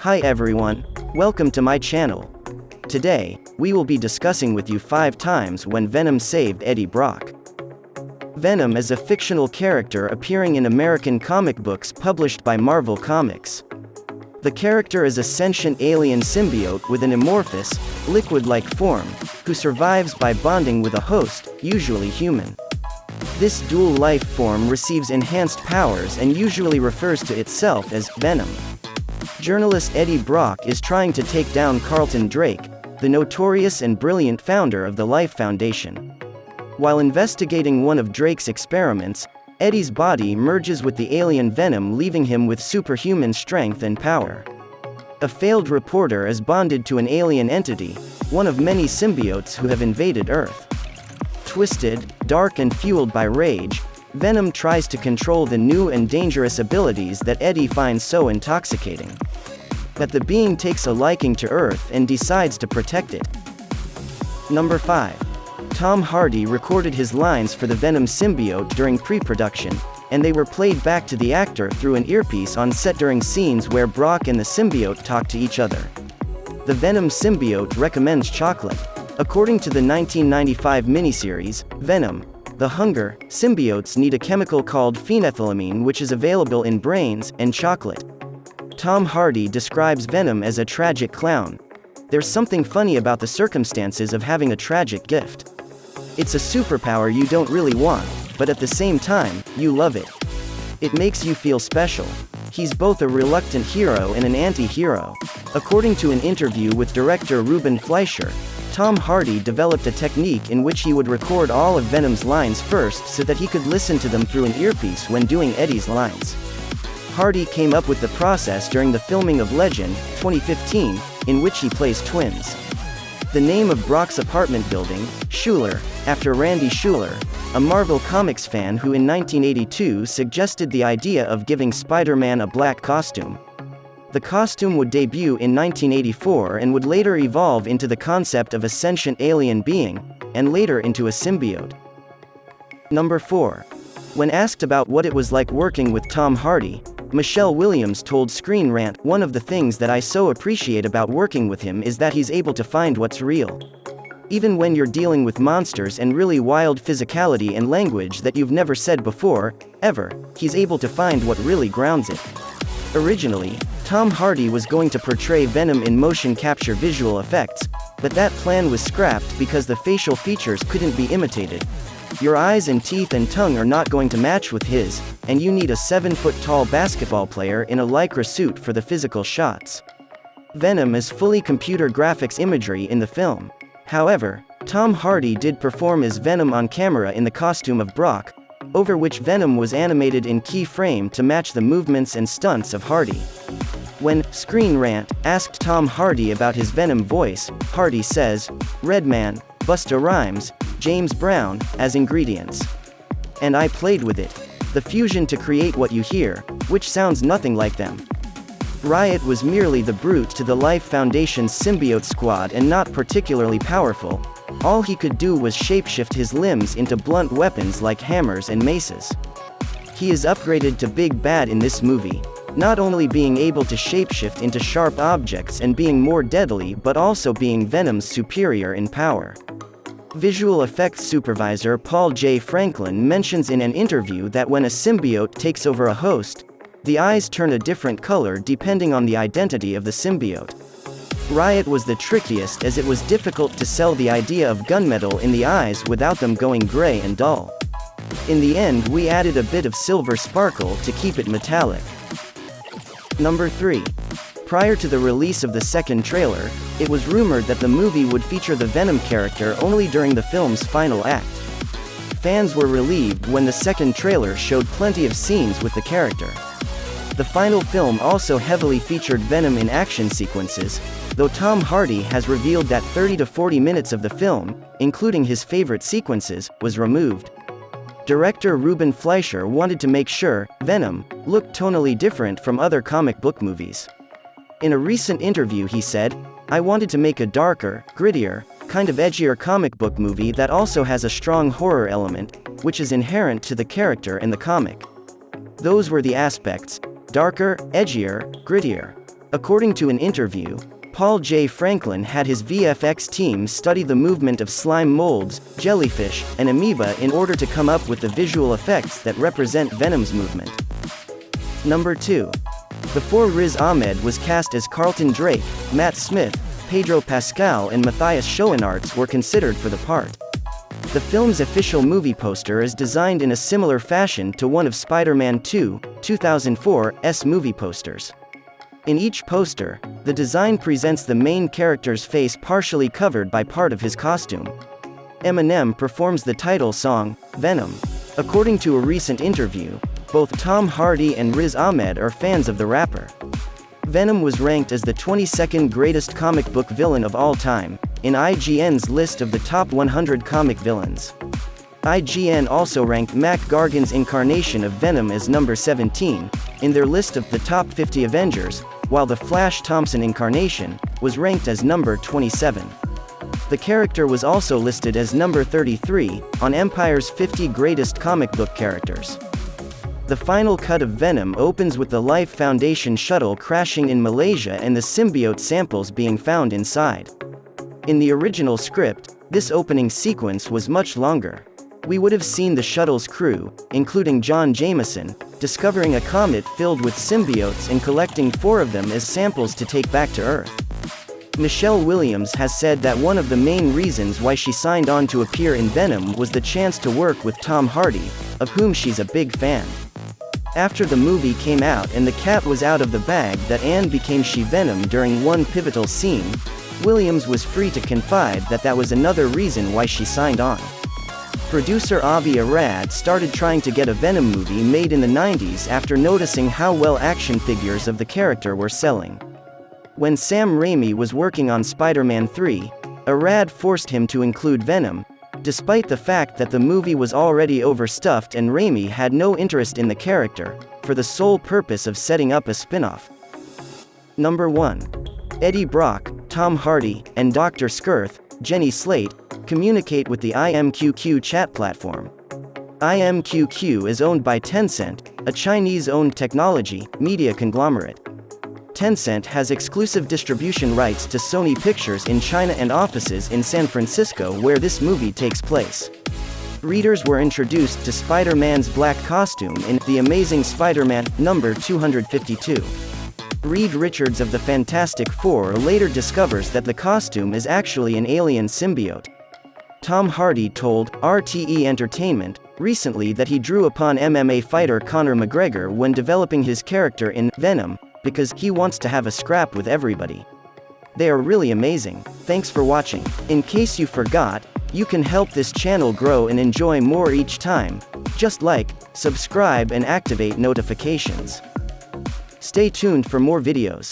Hi everyone, welcome to my channel. Today, we will be discussing with you 5 times when Venom saved Eddie Brock. Venom is a fictional character appearing in American comic books published by Marvel Comics. The character is a sentient alien symbiote with an amorphous, liquid-like form, who survives by bonding with a host, usually human. This dual life form receives enhanced powers and usually refers to itself as Venom. Journalist Eddie Brock is trying to take down Carlton Drake, the notorious and brilliant founder of the Life Foundation. While investigating one of Drake's experiments, Eddie's body merges with the alien Venom, leaving him with superhuman strength and power. A failed reporter is bonded to an alien entity, one of many symbiotes who have invaded Earth. Twisted, dark and fueled by rage, Venom tries to control the new and dangerous abilities that Eddie finds so intoxicating. But the being takes a liking to Earth and decides to protect it. Number 5. Tom Hardy recorded his lines for the Venom symbiote during pre-production, and they were played back to the actor through an earpiece on set during scenes where Brock and the symbiote talk to each other. The Venom symbiote recommends chocolate. According to the 1995 miniseries, Venom, The Hunger, symbiotes need a chemical called phenethylamine, which is available in brains and chocolate. Tom Hardy describes Venom as a tragic clown. There's something funny about the circumstances of having a tragic gift. It's a superpower you don't really want, but at the same time, you love it. It makes you feel special. He's both a reluctant hero and an anti-hero. According to an interview with director Ruben Fleischer, Tom Hardy developed a technique in which he would record all of Venom's lines first so that he could listen to them through an earpiece when doing Eddie's lines. Hardy came up with the process during the filming of Legend, 2015, in which he plays twins. The name of Brock's apartment building, Schuler, after Randy Schuler, a Marvel Comics fan who in 1982 suggested the idea of giving Spider-Man a black costume. The costume would debut in 1984 and would later evolve into the concept of a sentient alien being, and later into a symbiote. Number 4. When asked about what it was like working with Tom Hardy, Michelle Williams told Screen Rant, "One of the things that I so appreciate about working with him is that he's able to find what's real. Even when you're dealing with monsters and really wild physicality and language that you've never said before, ever, he's able to find what really grounds it." Originally, Tom Hardy was going to portray Venom in motion capture visual effects, but that plan was scrapped because the facial features couldn't be imitated. Your eyes and teeth and tongue are not going to match with his, and you need a 7-foot-tall basketball player in a lycra suit for the physical shots. Venom is fully computer graphics imagery in the film. However, Tom Hardy did perform as Venom on camera in the costume of Brock, over which Venom was animated in keyframe to match the movements and stunts of Hardy. When Screen Rant asked Tom Hardy about his Venom voice, Hardy says, "Redman, Busta Rhymes, James Brown, as ingredients. And I played with it. The fusion to create what you hear, which sounds nothing like them." Riot was merely the brute to the Life Foundation's symbiote squad and not particularly powerful. All he could do was shapeshift his limbs into blunt weapons like hammers and maces. He is upgraded to Big Bad in this movie, not only being able to shapeshift into sharp objects and being more deadly but also being Venom's superior in power. Visual effects supervisor Paul J. Franklin mentions in an interview that when a symbiote takes over a host, the eyes turn a different color depending on the identity of the symbiote. Riot was the trickiest as it was difficult to sell the idea of gunmetal in the eyes without them going gray and dull. In the end, we added a bit of silver sparkle to keep it metallic. Number 3. Prior to the release of the second trailer, it was rumored that the movie would feature the Venom character only during the film's final act. Fans were relieved when the second trailer showed plenty of scenes with the character. The final film also heavily featured Venom in action sequences, though Tom Hardy has revealed that 30 to 40 minutes of the film, including his favorite sequences, was removed. Director Ruben Fleischer wanted to make sure Venom looked tonally different from other comic book movies. In a recent interview he said, "I wanted to make a darker, grittier, kind of edgier comic book movie that also has a strong horror element, which is inherent to the character and the comic. Those were the aspects: darker, edgier, grittier. According to an interview, Paul J. Franklin had his VFX team study the movement of slime molds, jellyfish, and amoeba in order to come up with the visual effects that represent Venom's movement. Number 2. Before Riz Ahmed was cast as Carlton Drake, Matt Smith, Pedro Pascal and Matthias Schoenaerts were considered for the part. The film's official movie poster is designed in a similar fashion to one of Spider-Man 2, 2004's movie posters. In each poster, the design presents the main character's face partially covered by part of his costume. Eminem performs the title song, Venom. According to a recent interview, both Tom Hardy and Riz Ahmed are fans of the rapper. Venom was ranked as the 22nd greatest comic book villain of all time, in IGN's list of the top 100 comic villains. IGN also ranked Mac Gargan's incarnation of Venom as number 17, in their list of the top 50 Avengers, while the Flash Thompson incarnation was ranked as number 27. The character was also listed as number 33 on Empire's 50 greatest comic book characters. The final cut of Venom opens with the Life Foundation shuttle crashing in Malaysia and the symbiote samples being found inside. In the original script, this opening sequence was much longer. We would have seen the shuttle's crew, including John Jameson, discovering a comet filled with symbiotes and collecting 4 of them as samples to take back to Earth. Michelle Williams has said that one of the main reasons why she signed on to appear in Venom was the chance to work with Tom Hardy, of whom she's a big fan. After the movie came out and the cat was out of the bag that Anne became She-Venom during one pivotal scene, Williams was free to confide that that was another reason why she signed on. Producer Avi Arad started trying to get a Venom movie made in the 90s after noticing how well action figures of the character were selling. When Sam Raimi was working on Spider-Man 3, Arad forced him to include Venom, despite the fact that the movie was already overstuffed and Raimi had no interest in the character, for the sole purpose of setting up a spin-off. Number 1. Eddie Brock, Tom Hardy, and Dr. Skirth, Jenny Slate, communicate with the IMQQ chat platform. IMQQ is owned by Tencent, a Chinese-owned technology, media conglomerate. Tencent has exclusive distribution rights to Sony Pictures in China and offices in San Francisco where this movie takes place. Readers were introduced to Spider-Man's black costume in The Amazing Spider-Man, number 252. Reed Richards of the Fantastic Four later discovers that the costume is actually an alien symbiote. Tom Hardy told RTE Entertainment recently that he drew upon MMA fighter Conor McGregor when developing his character in Venom, because he wants to have a scrap with everybody. They are really amazing. Thanks for watching. In case you forgot, you can help this channel grow and enjoy more each time. Just like, subscribe and activate notifications. Stay tuned for more videos.